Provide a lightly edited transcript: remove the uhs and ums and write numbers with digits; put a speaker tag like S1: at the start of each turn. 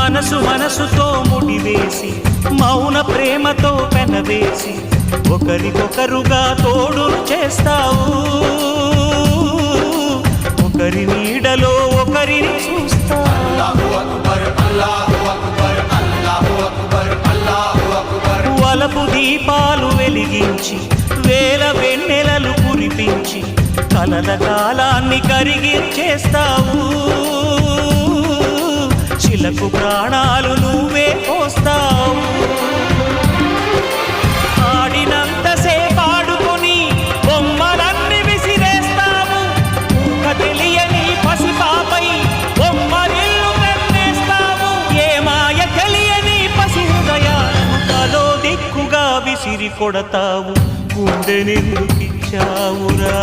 S1: మనసు మనసుతో ముడివేసి మౌన ప్రేమతో పెనవేసి ఒకరికొకరుగా తోడును చేస్తావు ఒకరి నీడలో ఒకరిని చూస్తావు వలపు దీపాలు వెలిగించి వేల వెన్నెలలు కురిపించి కలల కాలాన్ని కరిగించేస్తావు చిలకు ప్రాణాలు నువ్వే పోస్తావు ఆడినంతసేపు ఆడుకొని బొమ్మలన్నీ విసిరేస్తావు తెలియని పసిపాపై బొమ్మరిల్లు కన్నేస్తావు ఏ మాయ తెలియని పసి హృదయాలను తలో దిక్కుగా విసిరి కొడతావు గుండెనెందుకిచ్చావురా